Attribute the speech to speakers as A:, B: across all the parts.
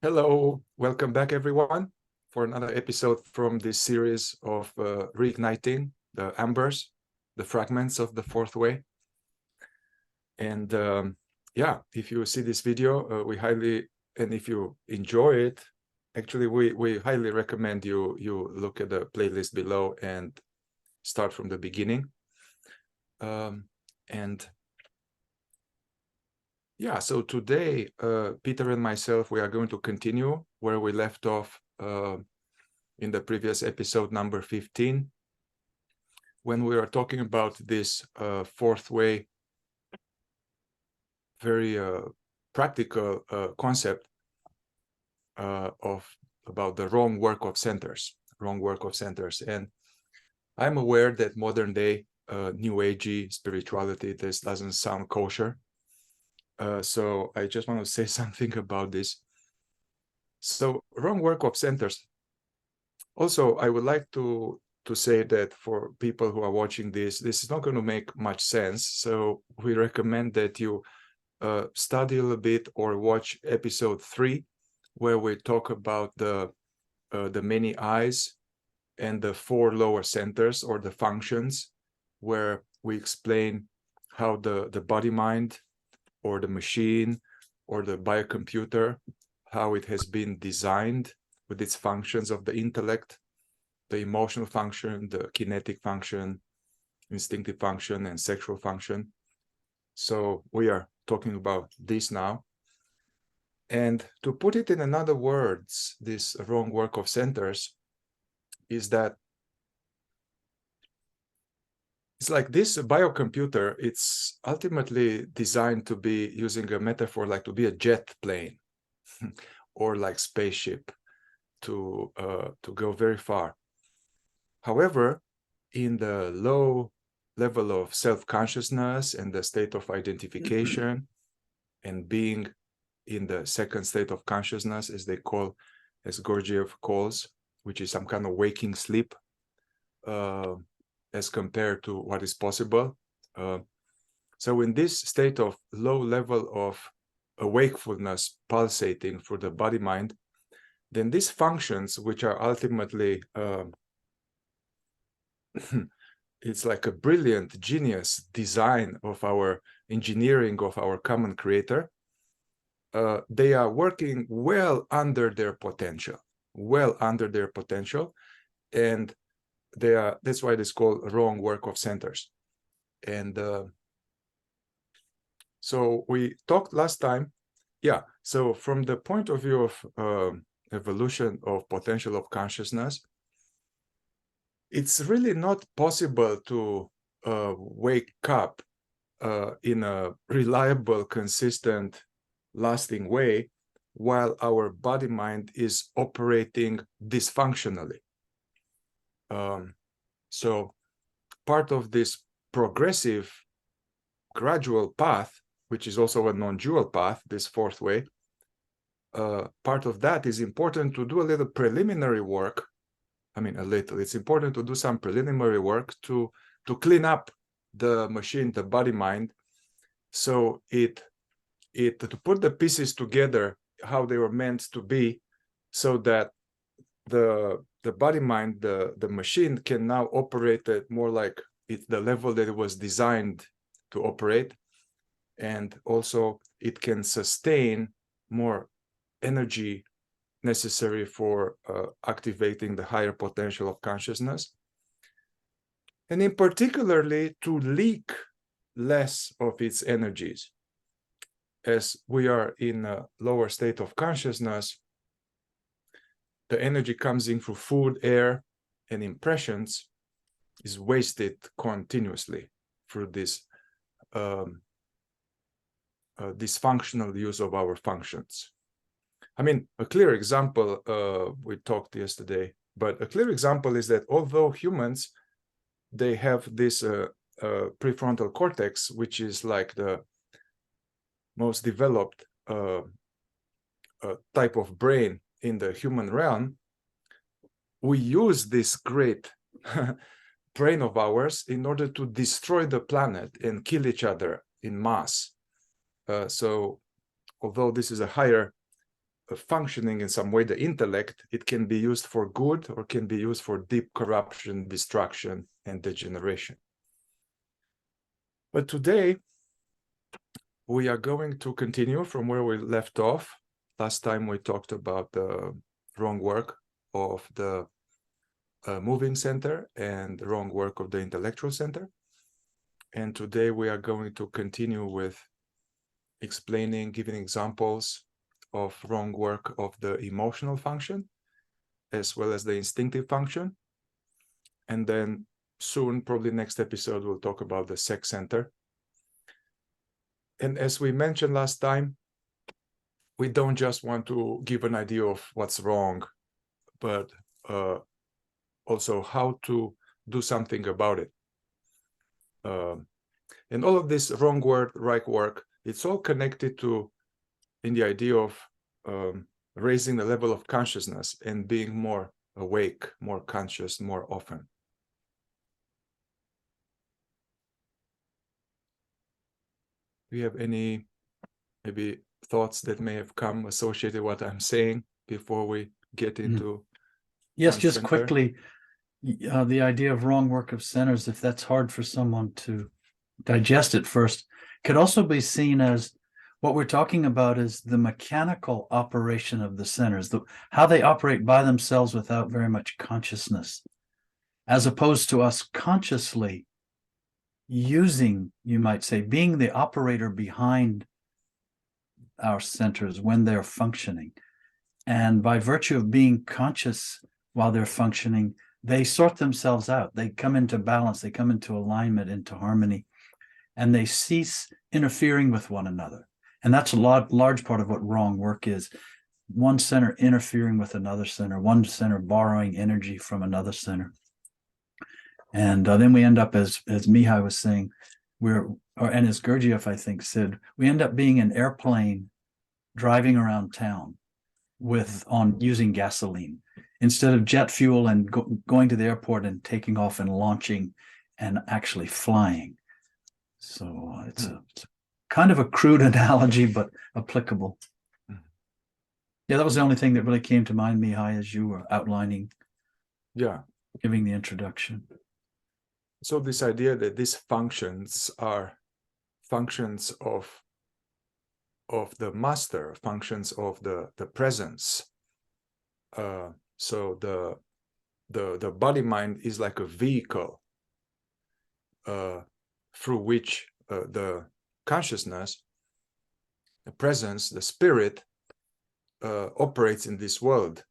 A: Hello, welcome back everyone for another episode from this series of reigniting the embers, the fragments of the fourth way. And yeah, if you see this video, and if you enjoy it, actually we highly recommend you look at the playlist below and start from the beginning. And yeah, so today, Peter and myself, we are going to continue where we left off in the previous episode number 15, when we are talking about this fourth way, very practical concept about the wrong work of centers. And I'm aware that modern day New Agey spirituality, this doesn't sound kosher. So I just want to say something about this. So wrong work of centers. Also, I would like to say that for people who are watching this is not going to make much sense. So we recommend that you study a little bit or watch episode 3, where we talk about the many eyes and the 4 lower centers or the functions, where we explain how the body mind or the machine or the biocomputer, how it has been designed with its functions of the intellect, the emotional function, the kinetic function, instinctive function, and sexual function. So we are talking about this now. And to put it in another words, this wrong work of centers is that it's like this biocomputer, it's ultimately designed to be, using a metaphor, like to be a jet plane or like spaceship to go very far. However, in the low level of self-consciousness and the state of identification and being in the second state of consciousness, as Gurdjieff calls, which is some kind of waking sleep, as compared to what is possible. So in this state of low level of wakefulness pulsating through the body-mind, then these functions, which are ultimately it's like a brilliant, genius design of our engineering of our common creator, they are working well under their potential, and that's why it's called wrong work of centers. And so we talked last time, so from the point of view of evolution of potential of consciousness, it's really not possible to wake up in a reliable, consistent, lasting way while our body-mind is operating dysfunctionally. So part of this progressive, gradual path, which is also a non-dual path, this fourth way, part of that is important to do a little preliminary work. It's important to do some preliminary work to clean up the machine, the body-mind, so to put the pieces together how they were meant to be, so that the body-mind, the machine, can now operate at more like the level that it was designed to operate, and also it can sustain more energy necessary for activating the higher potential of consciousness, and in particularly to leak less of its energies. As we are in a lower state of consciousness, the energy comes in through food, air, and impressions is wasted continuously through this dysfunctional use of our functions. A clear example, we talked yesterday, but a clear example is that although humans, they have this prefrontal cortex, which is like the most developed type of brain in the human realm, we use this great brain of ours in order to destroy the planet and kill each other in mass. So although this is a higher functioning in some way, the intellect, it can be used for good or can be used for deep corruption, destruction, and degeneration. But today, we are going to continue from where we left off. Last time we talked about the wrong work of the moving center and the wrong work of the intellectual center. And today we are going to continue with explaining, giving examples of wrong work of the emotional function, as well as the instinctive function. And then soon, probably next episode, we'll talk about the sex center. And as we mentioned last time, we don't just want to give an idea of what's wrong, but also how to do something about it. And all of this wrong work, right work, it's all connected to in the idea of raising the level of consciousness and being more awake, more conscious, more often. Do you have any maybe thoughts that may have come associated with what I'm saying before we get into?
B: Yes, just center? Quickly, the idea of wrong work of centers, if that's hard for someone to digest at first, could also be seen as what we're talking about is the mechanical operation of the centers, how they operate by themselves without very much consciousness, as opposed to us consciously using, you might say, being the operator behind our centers when they're functioning. And by virtue of being conscious while they're functioning, they sort themselves out. They come into balance, they come into alignment, into harmony, and they cease interfering with one another. And that's a large part of what wrong work is. One center interfering with another center, one center borrowing energy from another center. And then we end up, as Mihai was saying, and as Gurdjieff, I think, said, we end up being an airplane driving around town using gasoline instead of jet fuel and going to the airport and taking off and launching and actually flying. So it's a kind of a crude analogy, but applicable. Yeah, that was the only thing that really came to mind, Mihai, as you were outlining.
A: Yeah.
B: Giving the introduction.
A: So this idea that these functions are functions of the master, functions of the presence. So the body mind is like a vehicle through which the consciousness, the presence, the spirit operates in this world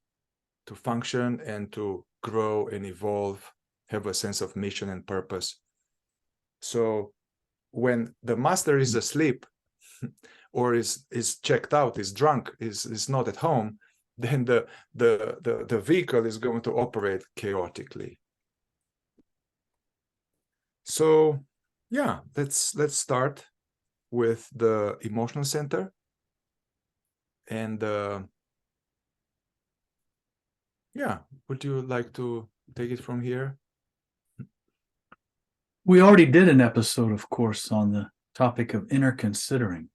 A: to function and to grow and evolve, have a sense of mission and purpose. So when the master is asleep or is checked out, is drunk, is not at home, then the vehicle is going to operate chaotically. So yeah, let's start with the emotional center. And yeah, would you like to take it from here?
B: We already did an episode, of course, on the topic of inner considering.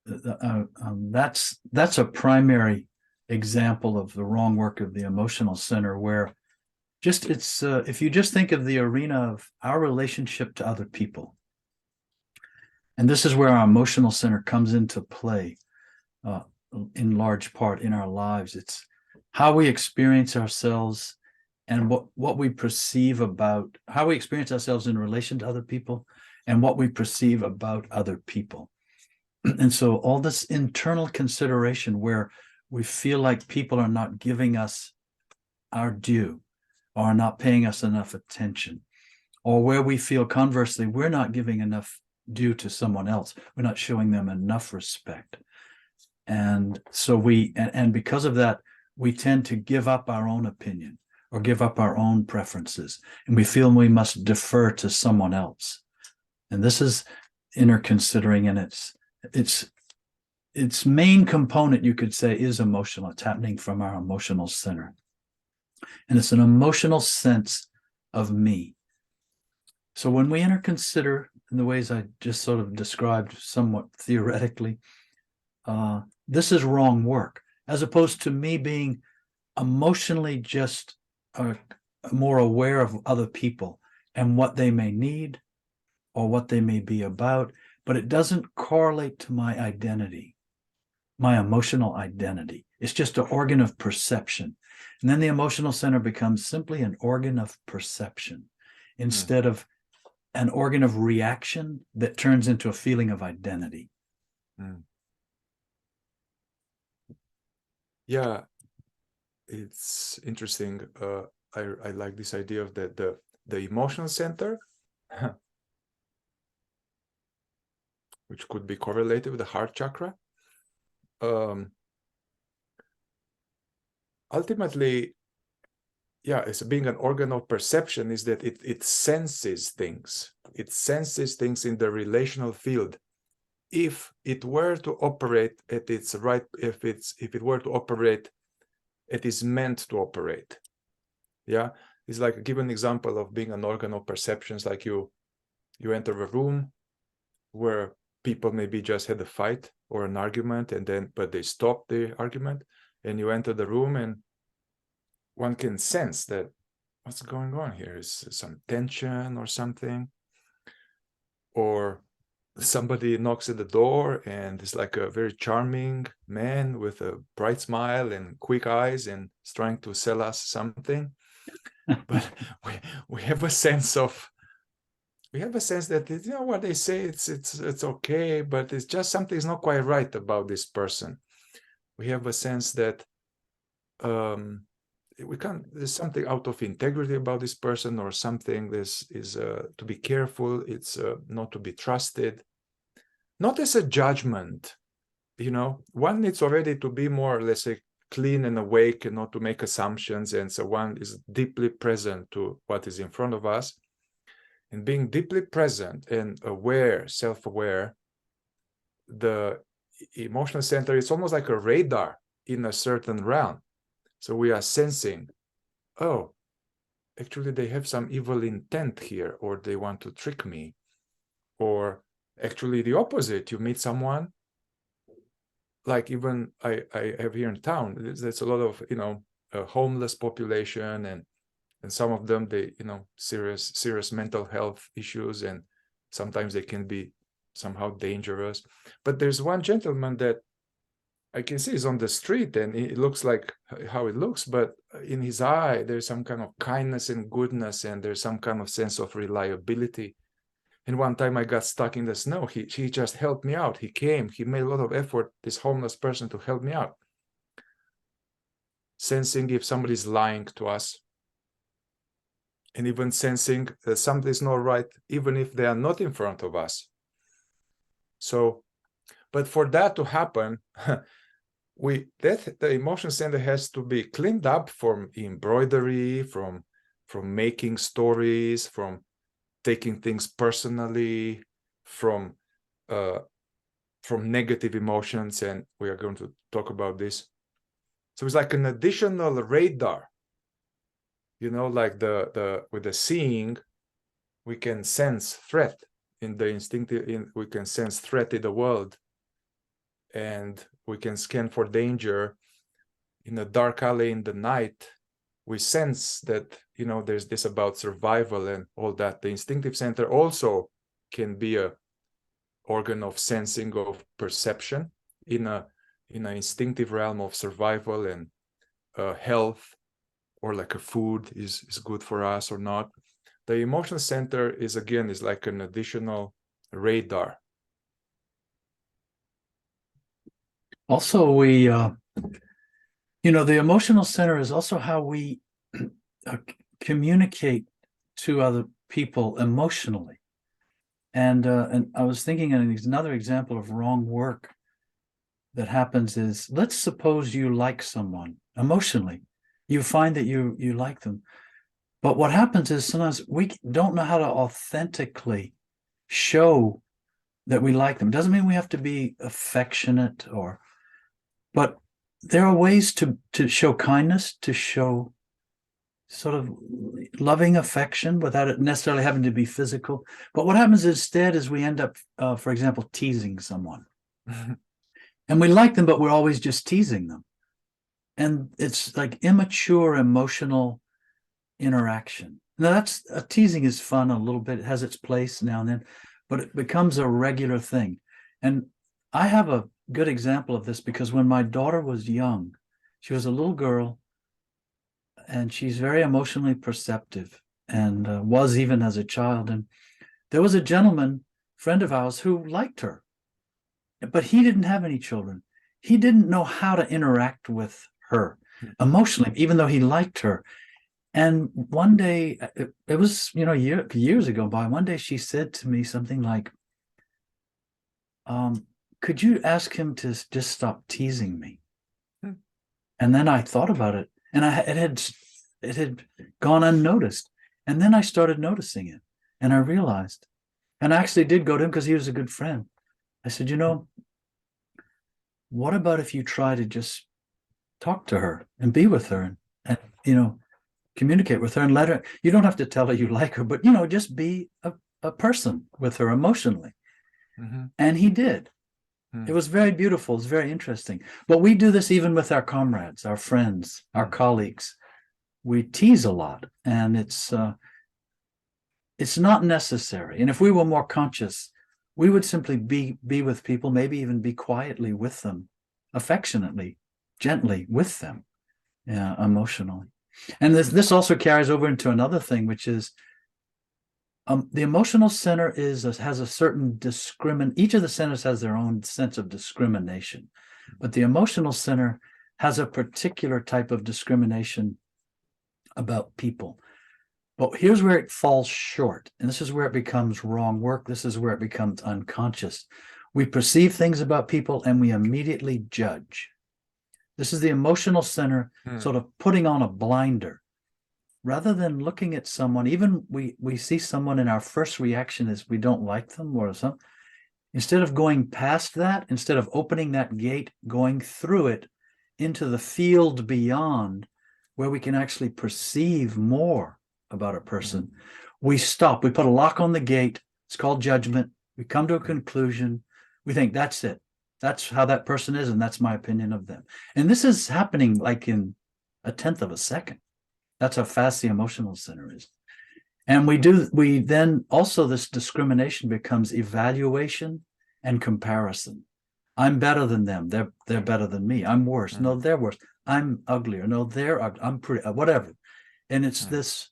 B: That's a primary example of the wrong work of the emotional center, where if you just think of the arena of our relationship to other people, and this is where our emotional center comes into play in large part in our lives. It's how we experience ourselves and what we perceive about how we experience ourselves in relation to other people and what we perceive about other people. And so all this internal consideration where we feel like people are not giving us our due or are not paying us enough attention, or where we feel conversely, we're not giving enough due to someone else. We're not showing them enough respect. And so and because of that, we tend to give up our own opinion or give up our own preferences, and we feel we must defer to someone else. And this is inner considering, and its main component, you could say, is emotional. It's happening from our emotional center. And it's an emotional sense of me. So when we inner consider in the ways I just sort of described somewhat theoretically, this is wrong work, as opposed to me being emotionally just more aware of other people and what they may need or what they may be about, but it doesn't correlate to my identity, my emotional identity. It's just an organ of perception. And then the emotional center becomes simply an organ of perception instead of an organ of reaction that turns into a feeling of identity.
A: Yeah, it's interesting. I like this idea of the emotional center, which could be correlated with the heart chakra. Ultimately, yeah, it's being an organ of perception is that it senses things. It senses things in the relational field. If it were to operate at its right, if it were to operate, it is meant to operate. Yeah, it's like, give an example of being an organ of perceptions. Like you enter a room where people maybe just had a fight or an argument, and then but they stopped the argument, and you enter the room and one can sense that what's going on here is some tension or something, or somebody knocks at the door and it's like a very charming man with a bright smile and quick eyes and is trying to sell us something. But we have a sense that, you know, what they say, it's okay, but it's just something's not quite right about this person. We have a sense that there's something out of integrity about this person, or something. This is to be careful. It's not to be trusted. Not as a judgment, you know. One needs already to be more, let's say, clean and awake, and not to make assumptions. And so one is deeply present to what is in front of us. And being deeply present and aware, self-aware, the emotional center is almost like a radar in a certain realm. So we are sensing, oh, actually they have some evil intent here, or they want to trick me. Or actually the opposite, you meet someone, like even I have here in town, there's a lot of, you know, homeless population, and some of them, they, you know, serious mental health issues, and sometimes they can be somehow dangerous. But there's one gentleman that I can see is on the street, and it looks like how it looks, but in his eye, there's some kind of kindness and goodness, and there's some kind of sense of reliability. And one time I got stuck in the snow. He just helped me out. He came, he made a lot of effort, this homeless person, to help me out. Sensing if somebody's lying to us, and even sensing that something's not right, even if they are not in front of us. So, but for that to happen, the emotion center has to be cleaned up from embroidery, from making stories, from taking things personally, from negative emotions, and we are going to talk about this. So it's like an additional radar, you know, like with the seeing, we can sense threat in the instinctive, we can sense threat in the world, and we can scan for danger in a dark alley in the night. We sense that, you know, there's this about survival and all that. The instinctive center also can be a organ of sensing, of perception in an instinctive realm of survival and health, or like a food is good for us or not. The emotional center is like an additional radar.
B: Also, we, you know, the emotional center is also how we communicate to other people emotionally. And I was thinking another example of wrong work that happens is, let's suppose you like someone emotionally. You find that you like them. But what happens is sometimes we don't know how to authentically show that we like them. Doesn't mean we have to be affectionate, but there are ways to show kindness, to show sort of loving affection without it necessarily having to be physical. But what happens instead is we end up, for example, teasing someone. And we like them, but we're always just teasing them. And it's like immature emotional interaction. Now that's teasing is fun a little bit. It has its place now and then, but it becomes a regular thing. And I have a good example of this because when my daughter was young, she was a little girl and she's very emotionally perceptive and was even as a child. And there was a gentleman, friend of ours, who liked her, but he didn't have any children. He didn't know how to interact with her emotionally, even though he liked her. And one day, it was, years ago by, one day she said to me something like, could you ask him to just stop teasing me? And then I thought about it, and it had gone unnoticed. And then I started noticing it, and I realized, and I actually did go to him because he was a good friend. I said, what about if you try to just talk to her and be with her and communicate with her and let her, you don't have to tell her you like her, but just be a person with her emotionally.
A: Mm-hmm.
B: And he did. It was very beautiful. It's very interesting. But we do this even with our comrades, our friends, our colleagues. We tease a lot, and it's not necessary. And if we were more conscious, we would simply be with people, maybe even be quietly with them, affectionately, gently with them, emotionally. And this also carries over into another thing, which is the emotional center has a certain each of the centers has their own sense of discrimination, but the emotional center has a particular type of discrimination about people. But here's where it falls short, and this is where it becomes wrong work. This is where it becomes unconscious. We perceive things about people and we immediately judge. This is the emotional center sort of putting on a blinder. Rather than looking at someone, even we see someone and our first reaction is we don't like them or something. Instead of going past that, instead of opening that gate, going through it into the field beyond where we can actually perceive more about a person, we stop. We put a lock on the gate. It's called judgment. We come to a conclusion. We think that's it. That's how that person is, and that's my opinion of them. And this is happening like in a tenth of a second. That's how fast the emotional center is. And we then also, this discrimination becomes evaluation and comparison. I'm better than them. They're better than me. I'm worse. No, they're worse. I'm uglier. No, they're ugly. I'm pretty, whatever. And it's this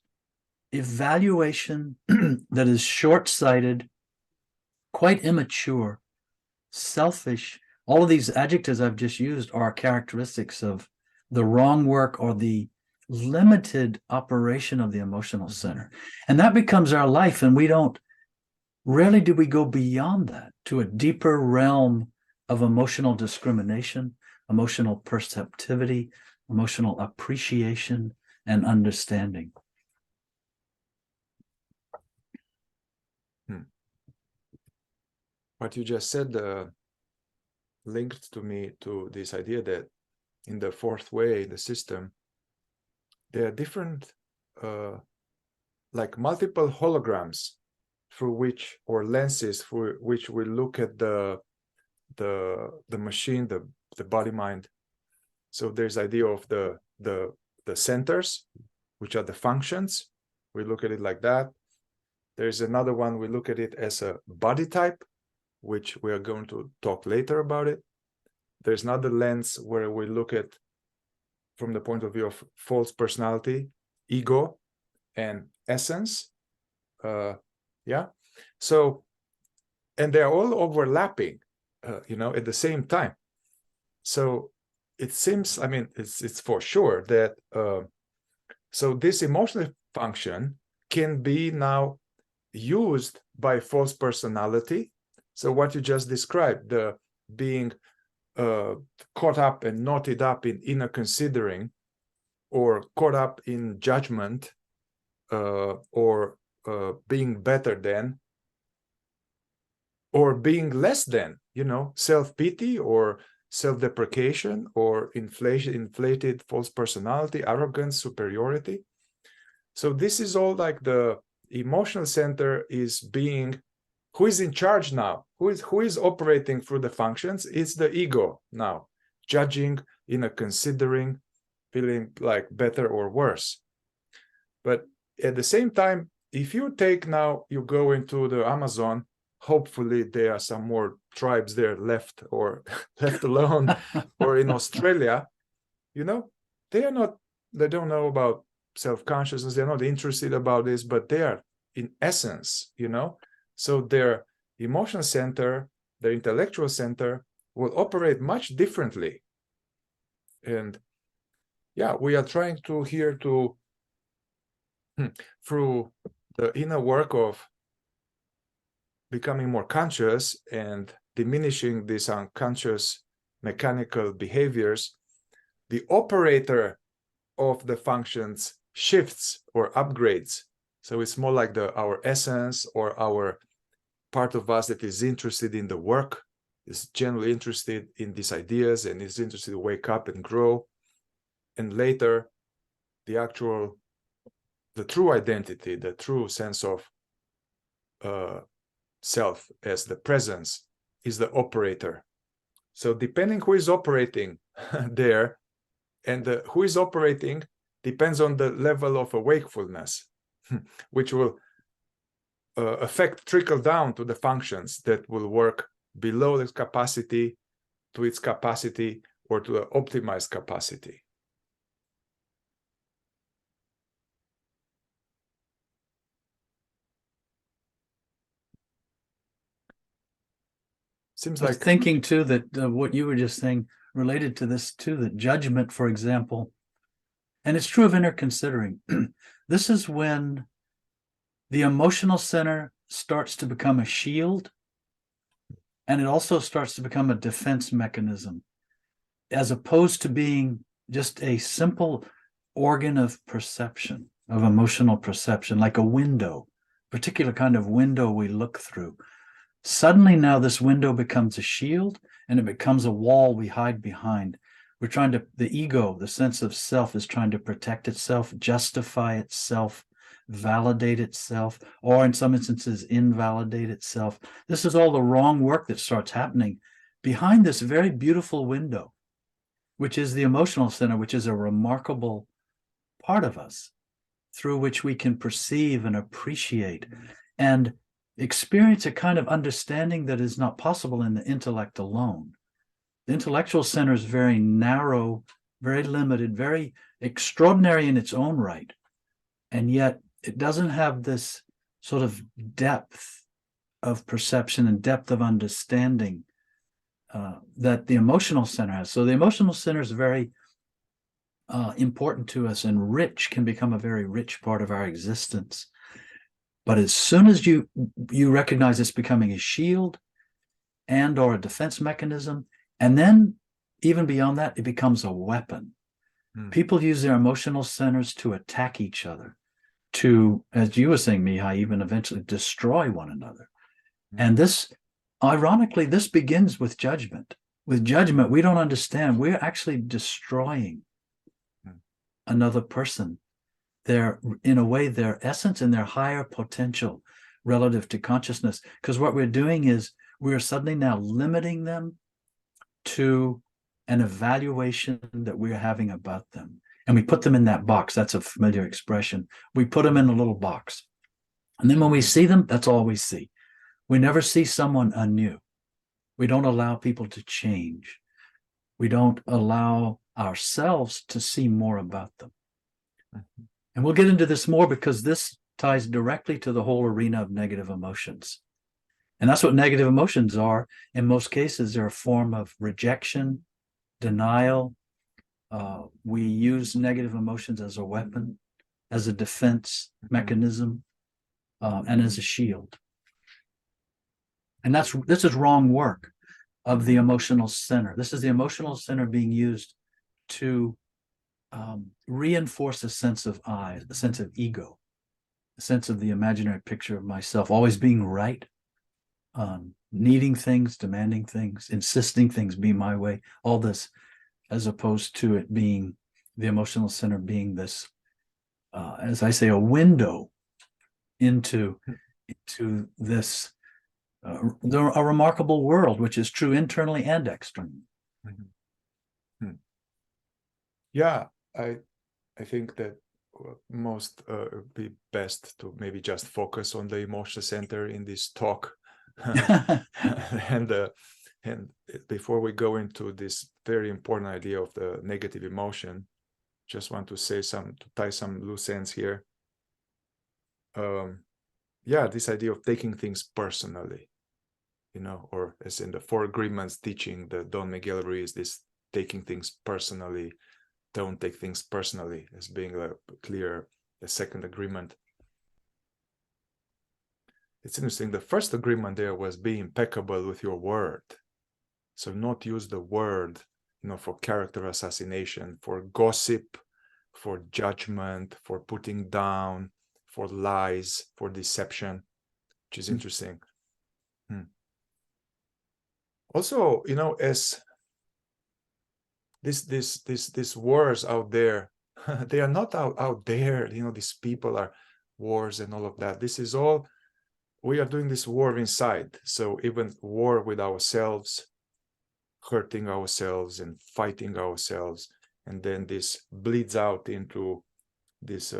B: evaluation that is short-sighted, quite immature, selfish. All of these adjectives I've just used are characteristics of the wrong work or the limited operation of the emotional center. And that becomes our life. And rarely do we go beyond that to a deeper realm of emotional discrimination, emotional perceptivity, emotional appreciation, and understanding.
A: What you just said linked to me to this idea that in the fourth way, the system, there are different, like multiple holograms through which, or lenses through which we look at the machine, the body mind. So there's idea of the centers, which are the functions. We look at it like that. There's another one, we look at it as a body type, which we are going to talk later about it. There's another lens where we look at from the point of view of false personality, ego, and essence. So, and they're all overlapping, at the same time. So it seems, I mean, it's for sure that, so this emotional function can be now used by false personality. So what you just described, the being caught up and knotted up in inner considering, or caught up in judgment, or being better than, or being less than, self-pity or self-deprecation or inflated false personality, arrogance, superiority. So this is all like the emotional center is being who is in charge now? Who is operating through the functions? It's the ego now, judging, considering, feeling like better or worse. But at the same time, if you go into the Amazon, hopefully there are some more tribes there left or left alone, or in Australia, they don't know about self-consciousness. They're not interested about this, but they are in essence, so their emotional center, their intellectual center will operate much differently. And yeah, we are trying to here to through the inner work of becoming more conscious and diminishing these unconscious mechanical behaviors, the operator of the functions shifts or upgrades. So it's more like our essence, or our part of us that is interested in the work, is generally interested in these ideas and is interested to wake up and grow. And later, the true identity, the true sense of self as the presence, is the operator. So depending who is operating there, and who is operating depends on the level of wakefulness, which will trickle down to the functions that will work below its capacity, to its capacity, or to the optimized capacity. Seems
B: I was
A: like
B: thinking too that what you were just saying related to this too, that judgment, for example, and it's true of inner considering. This is when the emotional center starts to become a shield, and it also starts to become a defense mechanism, as opposed to being just a simple organ of perception, of emotional perception, like a window, particular kind of window we look through. Suddenly now this window becomes a shield, and it becomes a wall we hide behind. The ego, the sense of self, is trying to protect itself, justify itself, validate itself, or in some instances, invalidate itself. This is all the wrong work that starts happening behind this very beautiful window, which is the emotional center, which is a remarkable part of us through which we can perceive and appreciate and experience a kind of understanding that is not possible in the intellect alone. The intellectual center is very narrow, very limited, very extraordinary in its own right. And yet it doesn't have this sort of depth of perception and depth of understanding that the emotional center has. So the emotional center is very important to us, and can become a very rich part of our existence. But as soon as you recognize it's becoming a shield and or a defense mechanism, and then even beyond that, it becomes a weapon. People use their emotional centers to attack each other, to, as you were saying, Mihai, even eventually destroy one another. And this, ironically, this begins with judgment. With judgment, we don't understand. We're actually destroying another person, in a way, their essence and their higher potential relative to consciousness. Because what we're doing is we're suddenly now limiting them to an evaluation that we're having about them. And we put them in that box. That's a familiar expression. We put them in a little box. And then when we see them, that's all we see. We never see someone anew. We don't allow people to change. We don't allow ourselves to see more about them. And we'll get into this more, because this ties directly to the whole arena of negative emotions. And that's what negative emotions are. In most cases, they're a form of rejection, denial. We use negative emotions as a weapon, as a defense mechanism, and as a shield. And this is wrong work of the emotional center. This is the emotional center being used to reinforce a sense of I, a sense of ego, a sense of the imaginary picture of myself, always being right, needing things, demanding things, insisting things be my way, all this, as opposed to it being the emotional center being this, as I say, a window into this a remarkable world, which is true internally and externally.
A: Mm-hmm. Yeah, I think that most be best to maybe just focus on the emotional center in this talk, and before we go into this very important idea of the negative emotion, just want to tie some loose ends here. Yeah, this idea of taking things personally, or as in the Four Agreements teaching, the Don Miguel Ruiz, this taking things personally, don't take things personally, as being a second agreement. It's interesting. The first agreement there was be impeccable with your word. So not use the word, for character assassination, for gossip, for judgment, for putting down, for lies, for deception, which is interesting. Also, as these wars out there, they are not out there, these people are wars and all of that. This is all, we are doing this war inside. So even war with ourselves, hurting ourselves and fighting ourselves, and then this bleeds out into this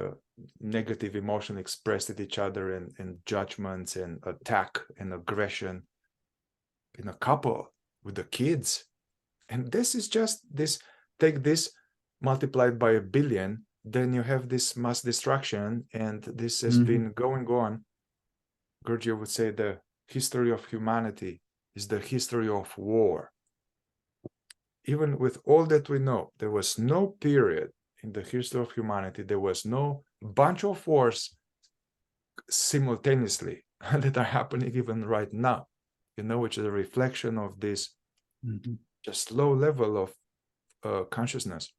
A: negative emotion expressed at each other, and judgments and attack and aggression in a couple, with the kids. And this is just this, take this multiplied by 1 billion, then you have this mass destruction, and this has been going on. Gurdjieff would say the history of humanity is the history of war. Even with all that we know, there was no period in the history of humanity, there was no bunch of wars simultaneously that are happening even right now, which is a reflection of this just low level of consciousness.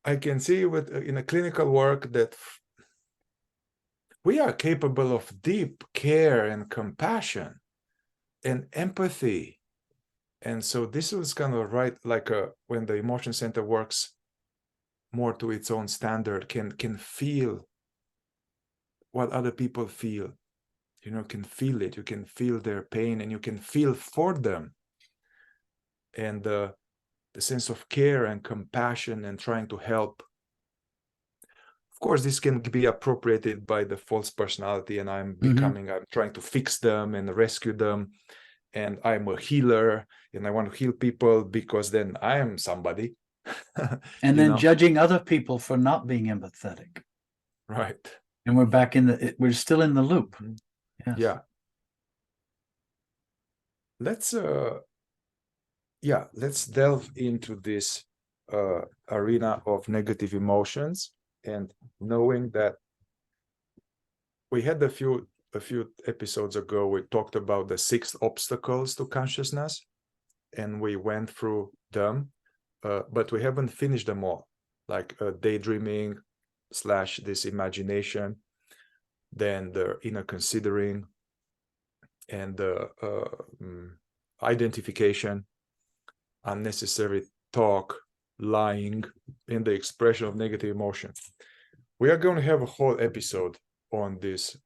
A: I can see in a clinical work that we are capable of deep care and compassion and empathy. And so this was kind of right, like when the emotion center works more to its own standard, can feel what other people feel, can feel it, you can feel their pain, and you can feel for them. And the sense of care and compassion and trying to help. Of course, this can be appropriated by the false personality, and I'm trying to fix them and rescue them, and I'm a healer, and I want to heal people because then I am somebody.
B: And then judging other people for not being empathetic.
A: Right.
B: And we're still in the loop. Yes.
A: Yeah. Let's delve into this arena of negative emotions, and knowing that we had a few episodes ago, we talked about the 6 obstacles to consciousness, and we went through them, but we haven't finished them all, like daydreaming / this imagination, then the inner considering, and the identification, unnecessary talk, lying, and the expression of negative emotion. We are going to have a whole episode on these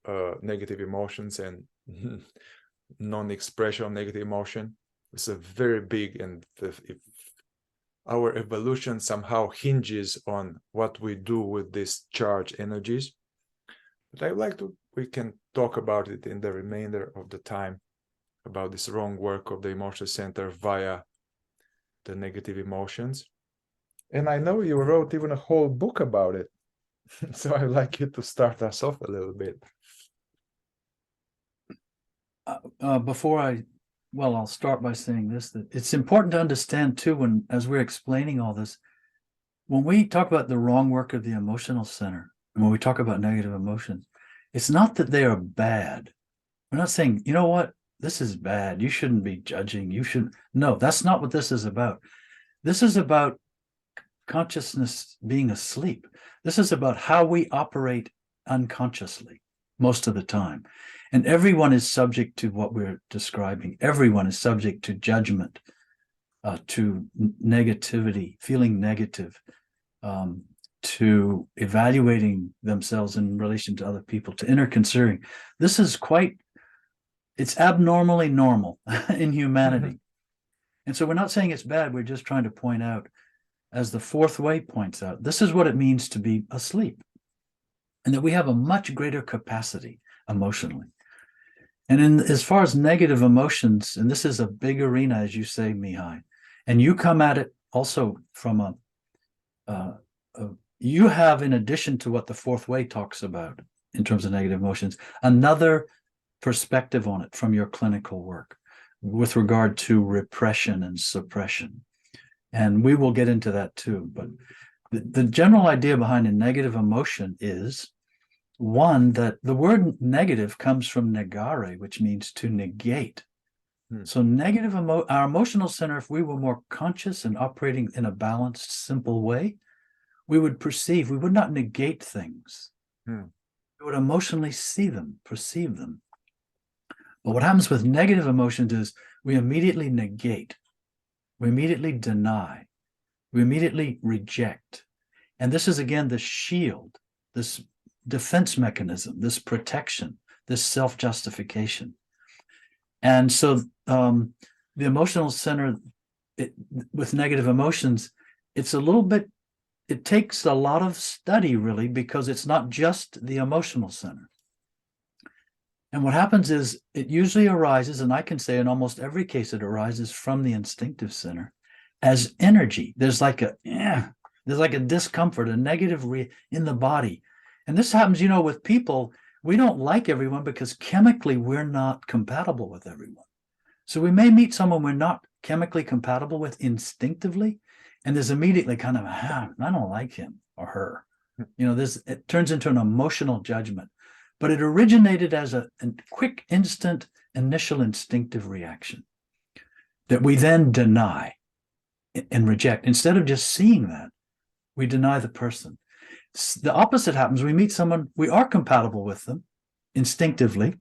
A: negative emotions and non-expression of negative emotion. It's a very big, and if our evolution somehow hinges on what we do with these charged energies. But I would like we can talk about it in the remainder of the time, about this wrong work of the emotional center via the negative emotions. And I know you wrote even a whole book about it. So I'd like you to start us off a little bit.
B: I'll start by saying this, that it's important to understand too, as we're explaining all this, when we talk about the wrong work of the emotional center, and when we talk about negative emotions, it's not that they are bad. We're not saying, you know what, this is bad, you shouldn't be judging, no, that's not what this is about. This is about consciousness being asleep. This is about how we operate unconsciously most of the time. And everyone is subject to what we're describing. Everyone is subject to judgment, to negativity, feeling negative, to evaluating themselves in relation to other people, to inner considering. This is it's abnormally normal in humanity. And so we're not saying it's bad. We're just trying to point out, as the fourth way points out, this is what it means to be asleep, and that we have a much greater capacity emotionally. And as far as negative emotions, and this is a big arena, as you say, Mihai, and you come at it also from you have, in addition to what the fourth way talks about in terms of negative emotions, another perspective on it from your clinical work with regard to repression and suppression. And we will get into that too. But the general idea behind a negative emotion is, one, that the word negative comes from negare, which means to negate. So negative our emotional center, if we were more conscious and operating in a balanced, simple way, we would not negate things. We would emotionally see them, perceive them. But what happens with negative emotions is we immediately negate, we immediately deny, we immediately reject. And this is, again, the shield, this defense mechanism, this protection, this self-justification. And so the emotional center, with negative emotions, it takes a lot of study, really, because it's not just the emotional center. And what happens is it usually arises, and I can say in almost every case it arises from the instinctive center as energy. There's like a discomfort, a negative in the body. And this happens, with people. We don't like everyone because chemically we're not compatible with everyone. So we may meet someone we're not chemically compatible with instinctively, and there's immediately kind of, I don't like him or her. It turns into an emotional judgment. But it originated as a quick, instant, initial instinctive reaction that we then deny and reject. Instead of just seeing that, we deny the person. The opposite happens. We meet someone, we are compatible with them instinctively,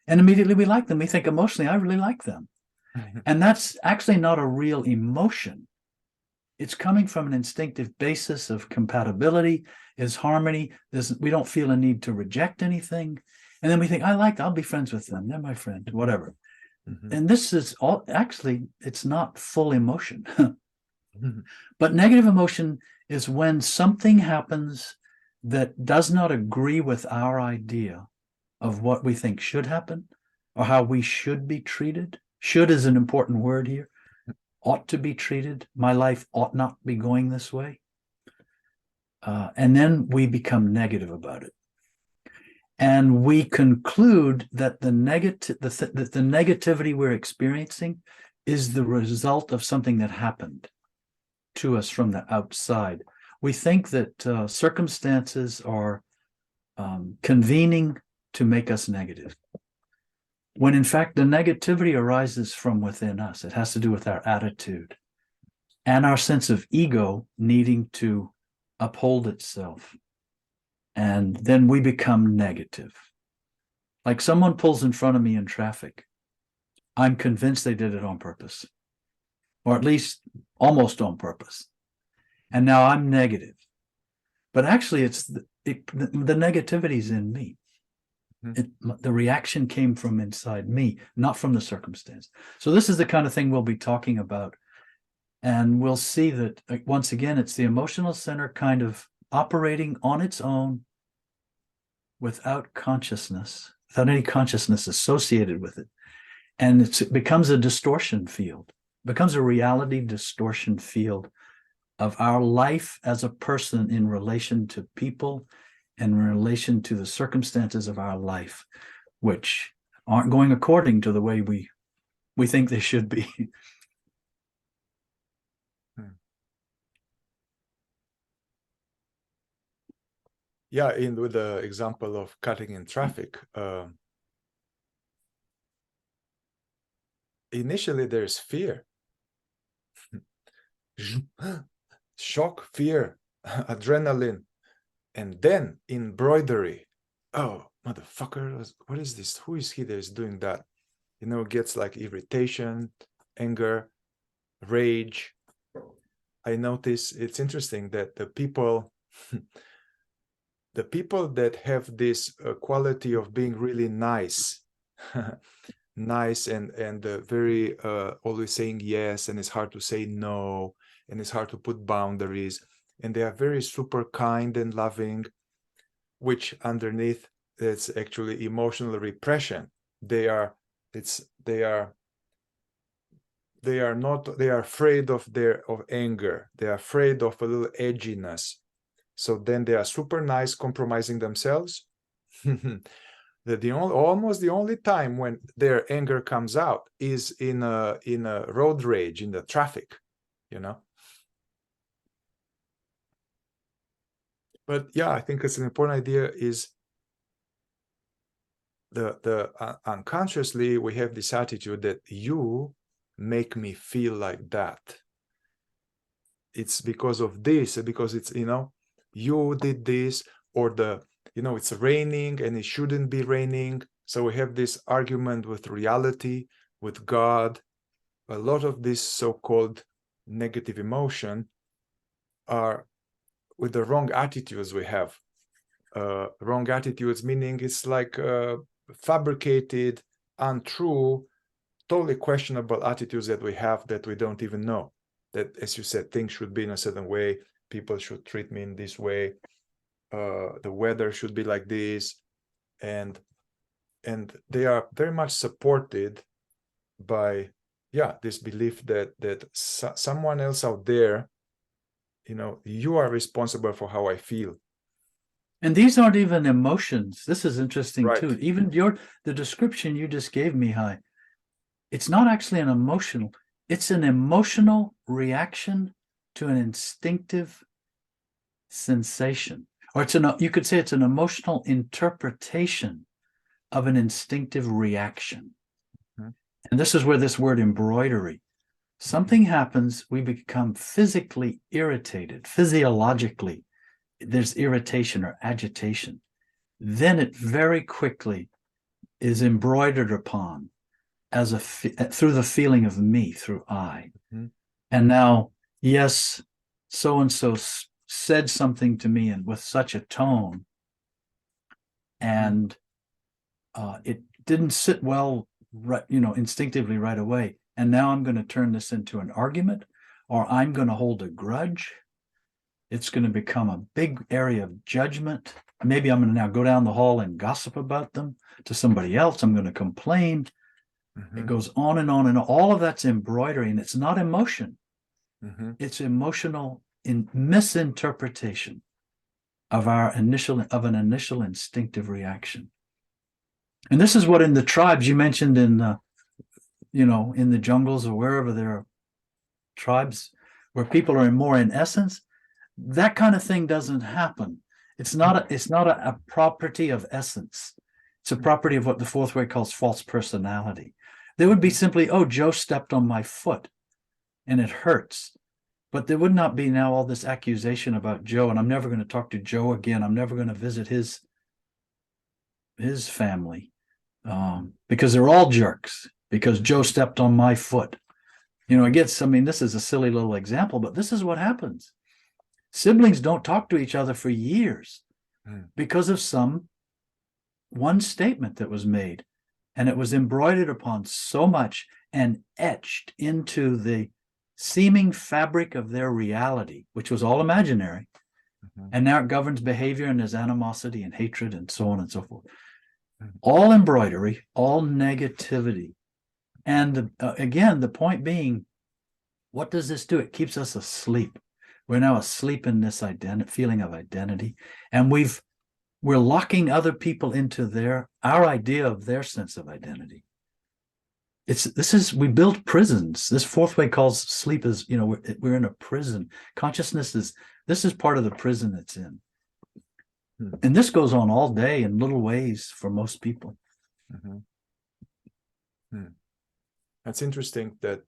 B: and immediately we like them. We think emotionally, I really like them. And that's actually not a real emotion. It's coming from an instinctive basis of compatibility, is harmony. We don't feel a need to reject anything. And then we think, I'll be friends with them. They're my friend, whatever. And this is it's not full emotion. But negative emotion is when something happens that does not agree with our idea of what we think should happen or how we should be treated. Should is an important word here. Ought to be treated. My life ought not be going this way. And then we become negative about it. And we conclude that the negativity we're experiencing is the result of something that happened to us from the outside. We think that circumstances are convening to make us negative, when in fact the negativity arises from within us. It has to do with our attitude and our sense of ego needing to uphold itself. And then we become negative. Like someone pulls in front of me in traffic. I'm convinced they did it on purpose, or at least almost on purpose. And now I'm negative. But actually, it's the negativity is in me. The reaction came from inside me, not from the circumstance. So this is the kind of thing we'll be talking about. And we'll see that, once again, it's the emotional center kind of operating on its own without consciousness, without any consciousness associated with it. And it becomes a distortion field, becomes a reality distortion field of our life as a person in relation to people and in relation to the circumstances of our life, which aren't going according to the way we think they should be.
A: Yeah, with the example of cutting in traffic, initially there's fear. Shock, fear, adrenaline, and then embroidery. Oh, motherfucker, what is this? Who is he that is doing that? It gets like irritation, anger, rage. I notice it's interesting that the people The people that have this quality of being really nice, nice and very always saying yes, and it's hard to say no, and it's hard to put boundaries, and they are very super kind and loving, which underneath it's actually emotional repression. They are afraid of anger. They are afraid of a little edginess. So then they are super nice, compromising themselves. Almost the only time when their anger comes out is in a road rage, in the traffic, you know. But yeah, I think it's an important idea is unconsciously we have this attitude that you make me feel like that. It's because of this, because it's, you know, you did this, or it's raining and it shouldn't be raining. So we have this argument with reality, with God. A lot of this so-called negative emotion are with the wrong attitudes we have. Wrong attitudes, meaning it's like fabricated, untrue, totally questionable attitudes that we have that we don't even know. That, as you said, things should be in a certain way, people should treat me in this way, the weather should be like this, and they are very much supported by this belief that someone else out there, you know, you are responsible for how I feel.
B: And these aren't even emotions. This is interesting
A: Right.
B: too. Even the description you just gave, Mihai, it's not actually an emotional, it's an emotional reaction to an instinctive sensation. Or you could say it's an emotional interpretation of an instinctive reaction. Mm-hmm. And this is where this word embroidery, something happens, we become physically irritated, physiologically, there's irritation or agitation. Then it very quickly is embroidered upon as through the feeling of me, through I. Mm-hmm. And now, yes, so-and-so said something to me and with such a tone, and it didn't sit well, right, instinctively right away. And now I'm going to turn this into an argument, or I'm going to hold a grudge. It's going to become a big area of judgment. Maybe I'm going to now go down the hall and gossip about them to somebody else. I'm going to complain. Mm-hmm. It goes on and on, and all of that's embroidery, and it's not emotion. Mm-hmm. It's emotional misinterpretation of an initial instinctive reaction. And this is what in the tribes you mentioned in the jungles or wherever there are tribes where people are more in essence, that kind of thing doesn't happen. It's not a property of essence. It's a property of what the fourth way calls false personality. There would be simply, oh, Joe stepped on my foot and it hurts. But there would not be now all this accusation about Joe, and I'm never going to talk to Joe again. I'm never going to visit his family because they're all jerks because Joe stepped on my foot. This is a silly little example, but this is what happens. Siblings don't talk to each other for years because of one statement that was made, and it was embroidered upon so much and etched into the seeming fabric of their reality, which was all imaginary. Mm-hmm. And now it governs behavior, and there's animosity and hatred and so on and so forth. Mm-hmm. All embroidery, all negativity. And again, the point being, what does this do? It keeps us asleep. We're now asleep in this feeling of identity, and we're locking other people into our idea of their sense of identity. We build prisons. This fourth way calls sleep as, we're in a prison. Consciousness this is part of the prison it's in. And this goes on all day in little ways for most people.
A: Mm-hmm. That's interesting that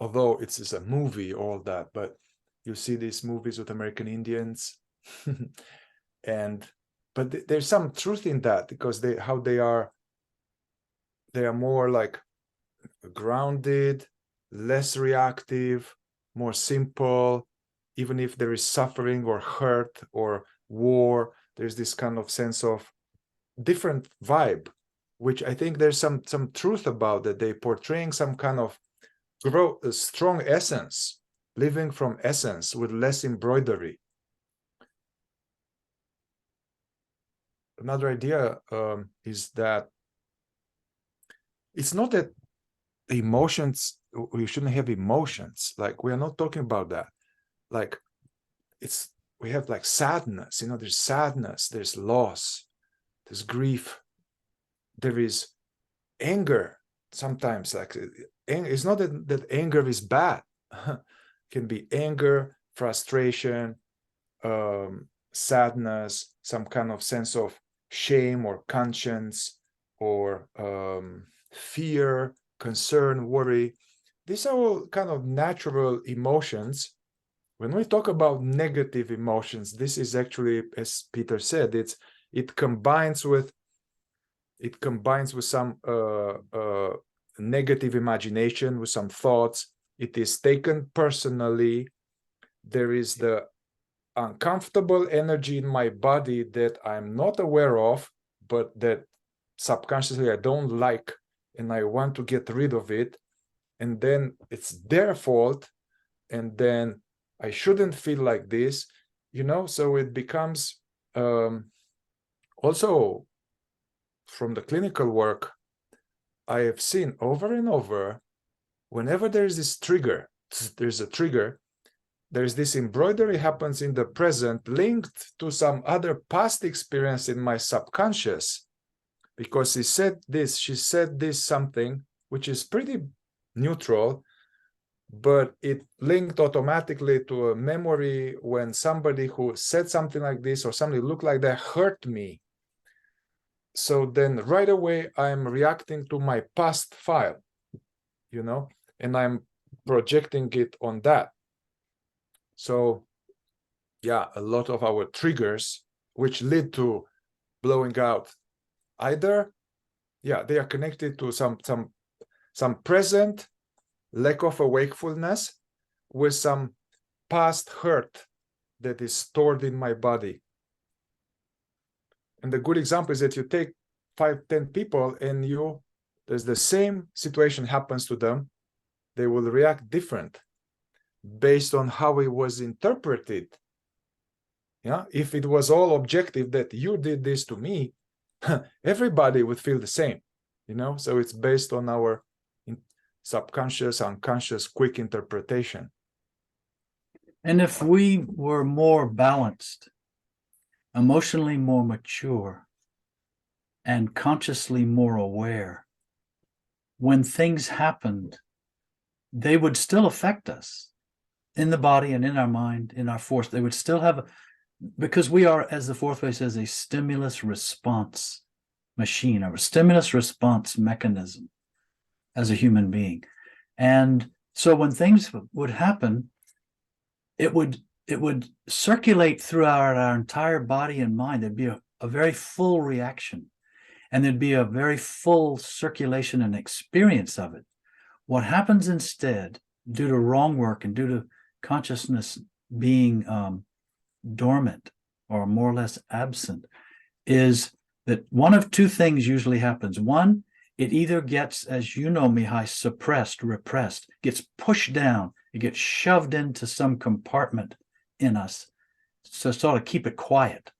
A: although it's a movie, all that, but you see these movies with American Indians but there's some truth in that, because they are more like grounded, less reactive, more simple, even if there is suffering or hurt or war, there's this kind of sense of different vibe, which I think there's some truth about that. They portraying some kind of strong essence, living from essence with less embroidery. Another idea is that it's not that emotions, we shouldn't have emotions. Like, we are not talking about that. Like, we have like sadness, there's sadness, there's loss, there's grief, there is anger. Sometimes, like, it's not that anger is bad. It can be anger, frustration, sadness, some kind of sense of shame or conscience, or fear, concern, worry. These are all kind of natural emotions. When we talk about negative emotions, this is actually, as Peter said, it combines with some negative imagination, with some thoughts. It is taken personally. There is the uncomfortable energy in my body that I'm not aware of, but that subconsciously I don't like, and I want to get rid of it. And then it's their fault, and then I shouldn't feel like this, so it becomes also, from the clinical work, I have seen over and over, whenever there's this trigger, there's a trigger, there's this embroidery happens in the present linked to some other past experience in my subconscious, because she said this something which is pretty neutral, but it linked automatically to a memory when somebody who said something like this or somebody looked like that hurt me. So then right away I'm reacting to my past file, and I'm projecting it on that. So yeah, a lot of our triggers which lead to blowing out, either they are connected to some present lack of a wakefulness with some past hurt that is stored in my body. And the good example is that you take 5-10 people, and there's the same situation happens to them, they will react different based on how it was interpreted. If it was all objective that you did this to me, everybody would feel the same, so it's based on our subconscious, unconscious, quick interpretation.
B: And if we were more balanced, emotionally more mature, and consciously more aware, when things happened, they would still affect us in the body and in our mind, in our force. They would still have, because we are, as the fourth way says, a stimulus response machine, or a stimulus response mechanism as a human being. And so when things would happen, it would circulate throughout our entire body and mind. There'd be a very full reaction, and there'd be a very full circulation and experience of it. What happens instead, due to wrong work and due to consciousness being dormant or more or less absent, is that one of two things usually happens. One, it either gets, as you know, Mihai, suppressed, repressed, gets pushed down, it gets shoved into some compartment in us, so sort of keep it quiet,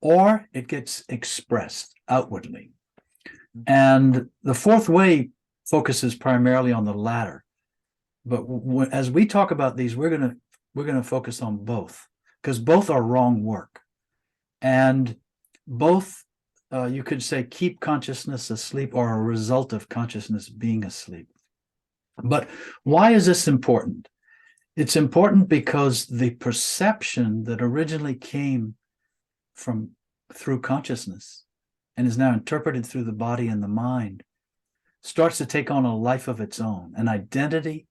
B: or it gets expressed outwardly. And the fourth way focuses primarily on the latter. But as we talk about these, we're going to focus on both, because both are wrong work, and both you could say keep consciousness asleep, or a result of consciousness being asleep. But why is this important? It's important because the perception that originally came through consciousness and is now interpreted through the body and the mind starts to take on a life of its own, an identity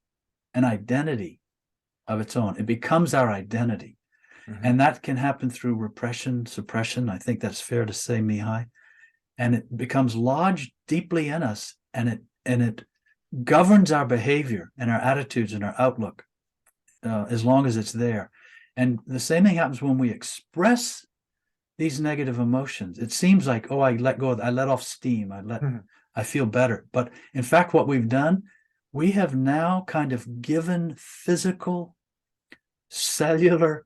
B: of its own. It becomes our identity. Mm-hmm. And that can happen through repression, suppression. I think that's fair to say, Mihai. And it becomes lodged deeply in us, and it governs our behavior and our attitudes and our outlook as long as it's there. And the same thing happens when we express these negative emotions. It seems like, oh, I let go, I let off steam, I feel better. But in fact, what we've done, we have now kind of given physical, cellular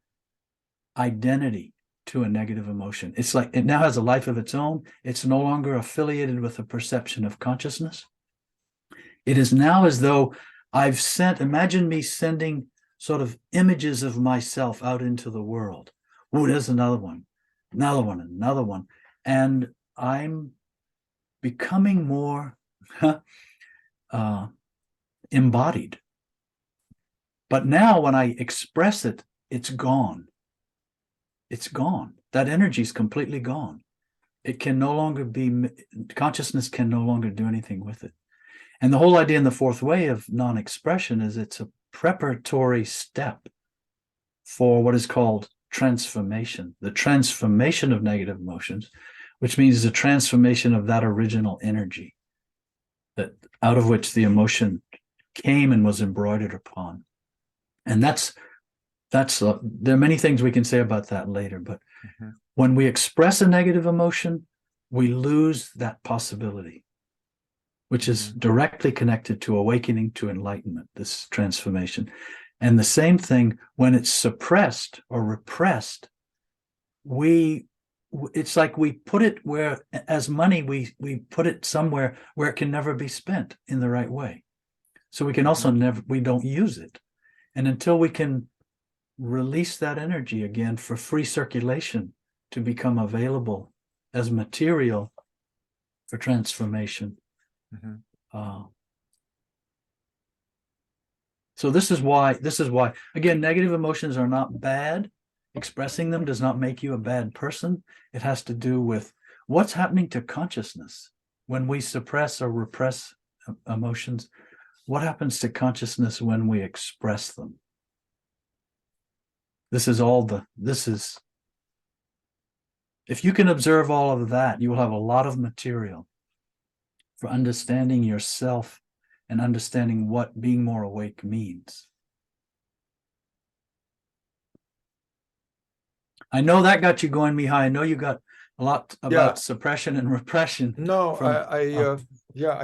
B: identity to a negative emotion. It's like it now has a life of its own. It's no longer affiliated with a perception of consciousness. It is now as though I've sent, imagine me sending sort of images of myself out into the world. Oh, there's another one, another one, another one. And I'm becoming more embodied. But now when I express it, it's gone. It's gone. That energy is completely gone. It can no longer be, consciousness can no longer do anything with it. And the whole idea in the fourth way of non-expression is it's a preparatory step for what is called transformation, the transformation of negative emotions, which means the transformation of that original energy that out of which the emotion came and was embroidered upon. And that's there are many things we can say about that later, but when we express a negative emotion, we lose that possibility, which is directly connected to awakening, to enlightenment, this transformation. And the same thing when it's suppressed or repressed, it's like we put it where, as money, we put it somewhere where it can never be spent in the right way. So we can also we don't use it. And until we can release that energy again for free circulation to become available as material for transformation. So this is why, again, negative emotions are not bad. Expressing them does not make you a bad person. It has to do with what's happening to consciousness when we suppress or repress emotions. What happens to consciousness when we express them? If you can observe all of that, you will have a lot of material for understanding yourself and understanding what being more awake means. I know that got you going, Mihai. I know you got a lot about suppression and repression.
A: No, I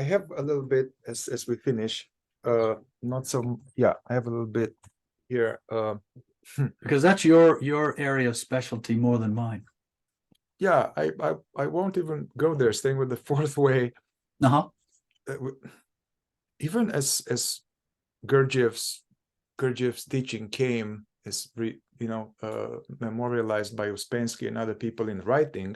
A: have a little bit as we finish. Not so. Yeah, I have a little bit here.
B: Because that's your area of specialty more than mine.
A: Yeah, I won't even go there. Staying with the fourth way. Even as Gurdjieff's teaching came, as memorialized by Uspensky and other people in writing.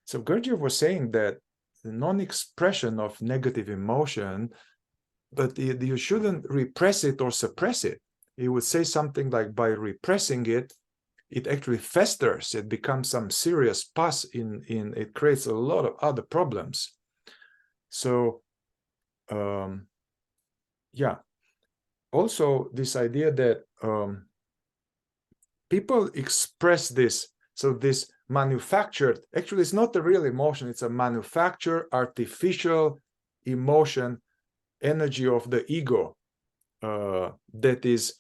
A: So Gurdjieff was saying that the non-expression of negative emotion, but you shouldn't repress it or suppress it. He would say something like, by repressing it, it actually festers. It becomes some serious pus it creates a lot of other problems. So, also this idea that people express this. So this manufactured, actually it's not a real emotion, it's a manufactured artificial emotion, energy of the ego that is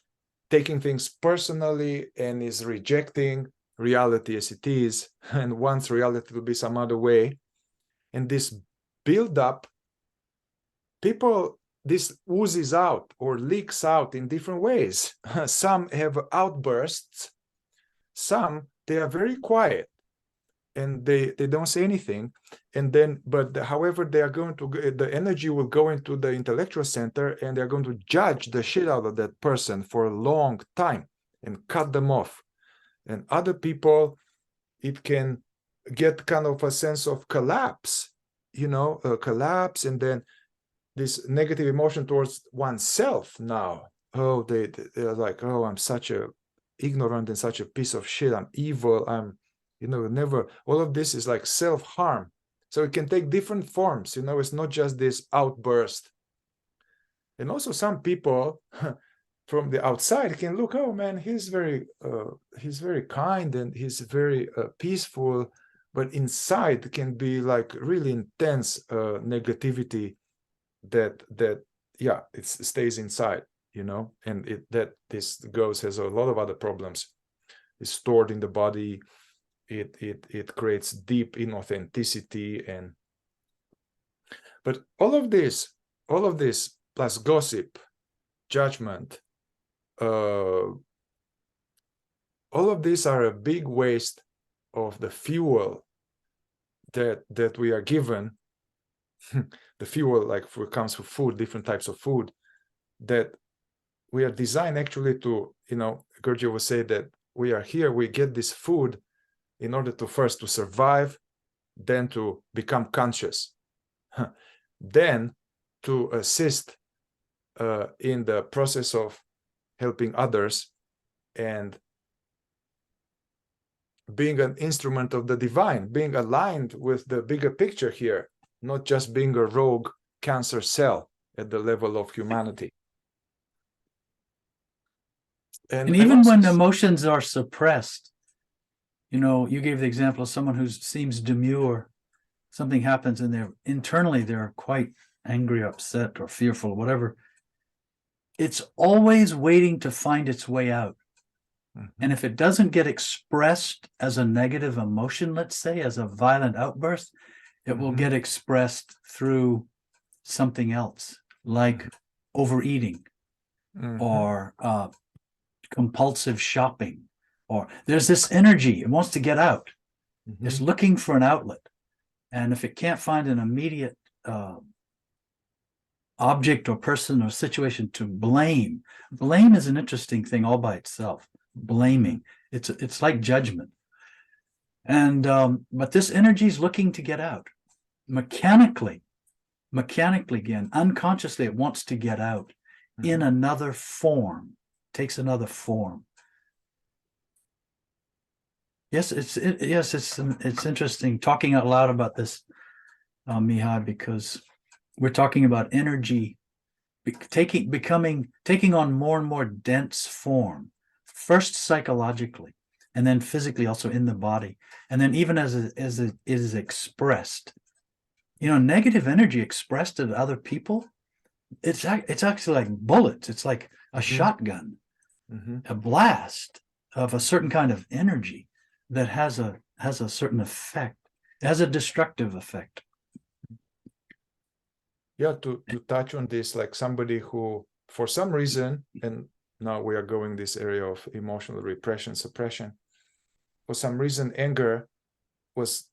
A: taking things personally and is rejecting reality as it is, and wants reality to be some other way. And this build-up, this oozes out or leaks out in different ways. Some have outbursts, some they are very quiet and they don't say anything, and then however they are going to, the energy will go into the intellectual center and they're going to judge the shit out of that person for a long time and cut them off. And other people, it can get kind of a sense of collapse, collapse, and then this negative emotion towards oneself now. Oh, they're like, oh, I'm such a ignorant and such a piece of shit, I'm evil, I'm never, all of this is like self-harm. So it can take different forms, it's not just this outburst. And also some people from the outside can look, oh man, he's very kind and he's very peaceful, but inside can be like really intense negativity that it stays inside, and that this ghost has a lot of other problems. It's stored in the body. It creates deep inauthenticity, but all of this plus gossip, judgment, all of these are a big waste of the fuel that we are given. The fuel, like comes from food, different types of food, that we are designed actually to, Gurdjieff would say that we are here, we get this food in order to first to survive, then to become conscious, then to assist in the process of helping others and being an instrument of the divine, being aligned with the bigger picture here, not just being a rogue cancer cell at the level of humanity.
B: And even when emotions are suppressed, you gave the example of someone who seems demure, something happens and internally they're quite angry, upset, or fearful, whatever. It's always waiting to find its way out. And if it doesn't get expressed as a negative emotion, let's say, as a violent outburst, it will get expressed through something else, like overeating or compulsive shopping, or there's this energy, it wants to get out. It's looking for an outlet. And if it can't find an immediate object or person or situation to blame is an interesting thing all by itself. Blaming, it's like judgment. And but this energy is looking to get out mechanically again, unconsciously. It wants to get out in another form, takes another form. Yes, it's interesting talking out loud about this, Mihai, because we're talking about energy taking on more and more dense form, first psychologically, and then physically, also in the body, and then even as it is expressed. Negative energy expressed at other people, it's actually like bullets. It's like a shotgun, a blast of a certain kind of energy that has a certain effect. It has a destructive effect.
A: Yeah, to touch on this, like somebody who, for some reason, and now we are going this area of emotional repression, suppression, for some reason, anger was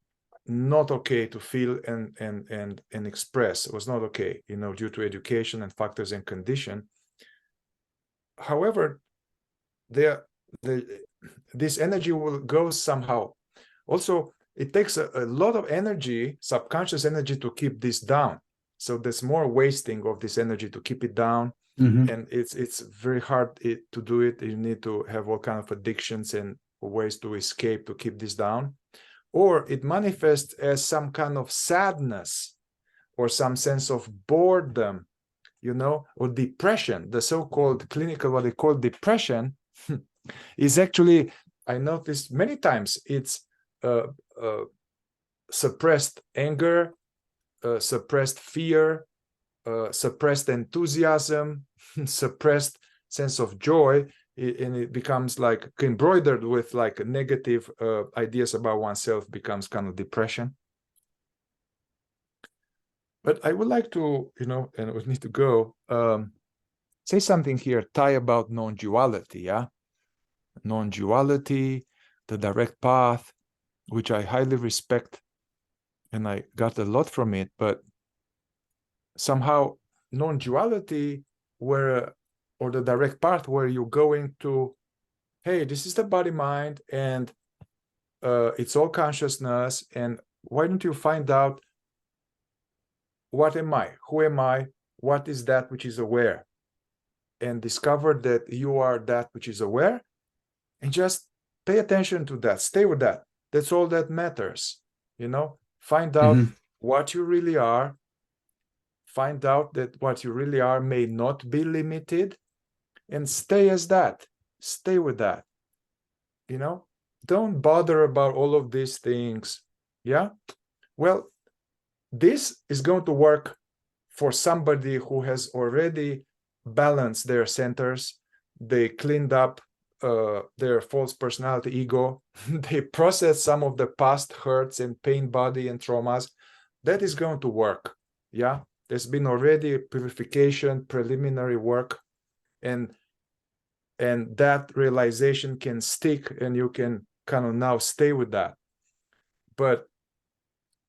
A: not okay to feel and express. It was not okay, due to education and factors and condition. However, this energy will go somehow. Also, it takes a lot of energy, subconscious energy, to keep this down. So there's more wasting of this energy to keep it down. And it's very hard to do it. You need to have all kind of addictions and ways to escape to keep this down. Or it manifests as some kind of sadness or some sense of boredom, or depression. The so-called clinical, what they call depression, is actually, I noticed many times, it's suppressed anger, suppressed fear, suppressed enthusiasm, suppressed sense of joy, and it becomes like embroidered with like negative ideas about oneself, becomes kind of depression. But I would like to, and we need to go, say something here, tie about non-duality, yeah? Non-duality, the direct path, which I highly respect, and I got a lot from it, but somehow non-duality or the direct path where you're going to, hey, this is the body-mind, and it's all consciousness, and why don't you find out what am I, who am I, what is that which is aware, and discover that you are that which is aware, and just pay attention to that, stay with that. That's all that matters. Find out what you really are. Find out that what you really are may not be limited, and stay as that. Stay with that. Don't bother about all of these things. Yeah. Well, this is going to work for somebody who has already balanced their centers, they cleaned up their false personality ego, they processed some of the past hurts and pain body and traumas, that is going to work. Yeah, there's been already purification, preliminary work, and that realization can stick, and you can kind of now stay with that. But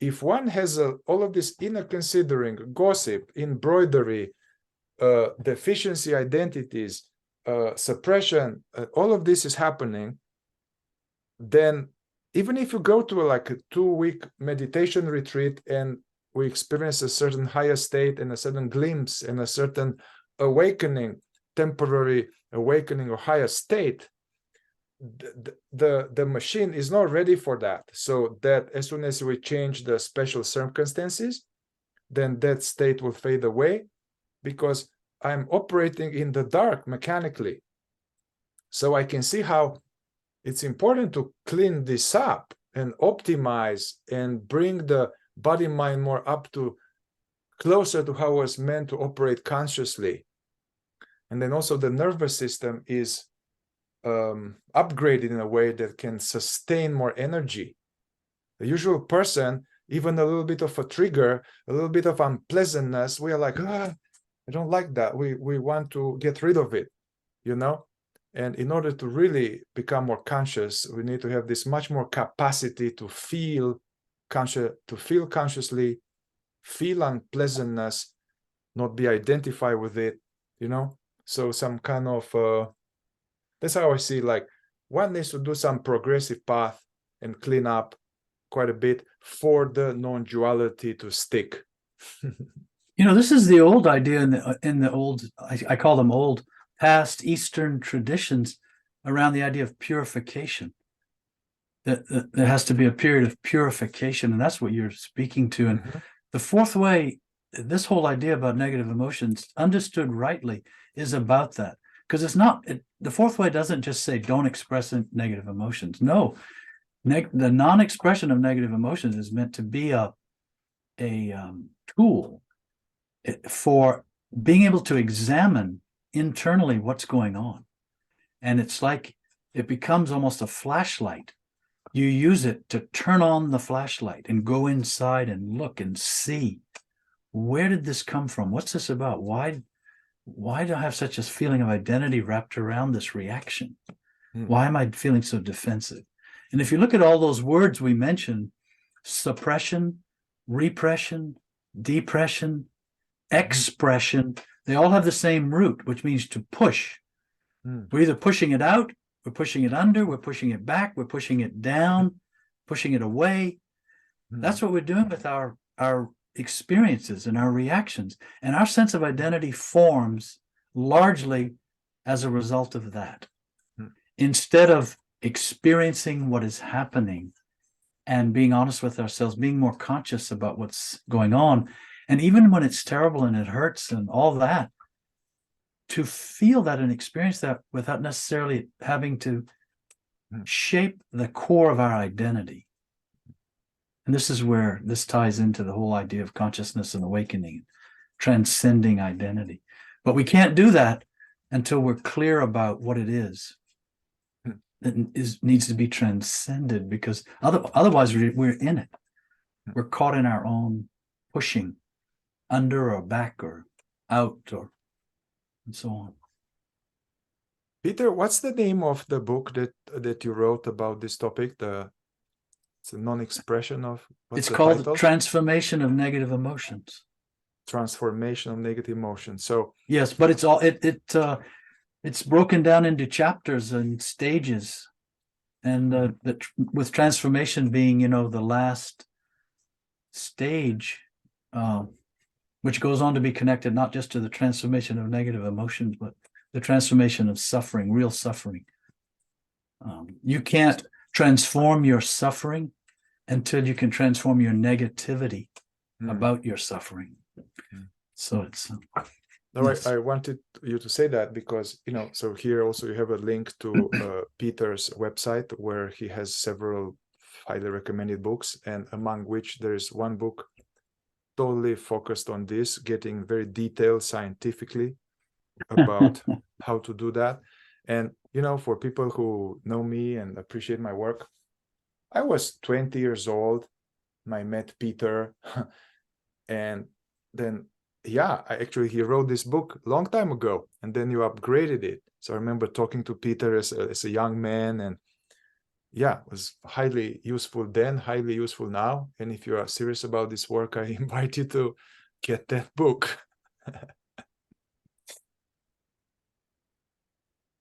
A: if one has all of this inner considering, gossip, embroidery, deficiency identities, suppression, all of this is happening, then even if you go to like a 2-week meditation retreat and we experience a certain higher state and a certain glimpse and a certain awakening, temporary awakening or higher state, the machine is not ready for that. So that as soon as we change the special circumstances, then that state will fade away, because I'm operating in the dark mechanically. So I can see how it's important to clean this up and optimize and bring the body mind more up to closer to how it was meant to operate consciously. And then also the nervous system is upgraded in a way that can sustain more energy. The usual person, even a little bit of a trigger, a little bit of unpleasantness, we are like, I don't like that. We want to get rid of it, you know? And in order to really become more conscious, we need to have this much more capacity to feel consciously, feel unpleasantness, not be identified with it, you know? So some kind of, that's how I see, like, one needs to do some progressive path and clean up quite a bit for the non-duality to stick.
B: You know, this is the old idea in the old, I call them old past Eastern traditions around the idea of purification. That there has to be a period of purification, and that's what you're speaking to. And the fourth way, this whole idea about negative emotions, understood rightly, is about that. Because it's not, the fourth way doesn't just say don't express negative emotions. No, the non-expression of negative emotions is meant to be a tool for being able to examine internally what's going on. And it's like it becomes almost a flashlight. You use it to turn on the flashlight and go inside and look and see, where did this come from? What's this about? Why do I have such a feeling of identity wrapped around this reaction? Why am I feeling so defensive? And if you look at all those words we mentioned, suppression, repression, depression, expression, they all have the same root, which means to push. We're either pushing it out, we're pushing it under, we're pushing it back, we're pushing it down, pushing it away. That's what we're doing with our experiences and our reactions. And our sense of identity forms largely as a result of that. Instead of experiencing what is happening and being honest with ourselves, being more conscious about what's going on. And even when it's terrible and it hurts and all that, to feel that and experience that without necessarily having to shape the core of our identity. And this is where this ties into the whole idea of consciousness and awakening, transcending identity. But we can't do that until we're clear about what it is that needs to be transcended, because otherwise we're in it. We're caught in our own pushing under or back or out or and so on.
A: Peter, what's the name of the book that you wrote about this topic? It's a non-expression of,
B: it's called title? Transformation of Negative Emotions.
A: Transformation of Negative Emotions. So
B: yes, but it's all it's broken down into chapters and stages, and with transformation being, the last stage, which goes on to be connected not just to the transformation of negative emotions, but the transformation of suffering, real suffering. You can't transform your suffering until you can transform your negativity about your suffering. So it's
A: no, yes. I wanted you to say that because, so here also you have a link to Peter's website where he has several highly recommended books, and among which there's one book totally focused on this, getting very detailed scientifically about how to do that. And, you know, for people who know me and appreciate my work, I was 20 years old when I met Peter. And then, yeah, he wrote this book a long time ago, and then you upgraded it. So I remember talking to Peter as a young man, and yeah, it was highly useful then, highly useful now. And if you are serious about this work, I invite you to get that book.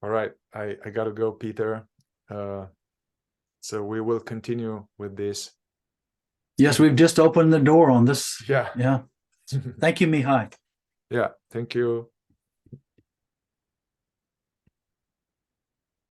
A: All right, I gotta go, Peter. So we will continue with this.
B: Yes, we've just opened the door on this.
A: Yeah.
B: Yeah. Thank you, Mihai.
A: Yeah, thank you.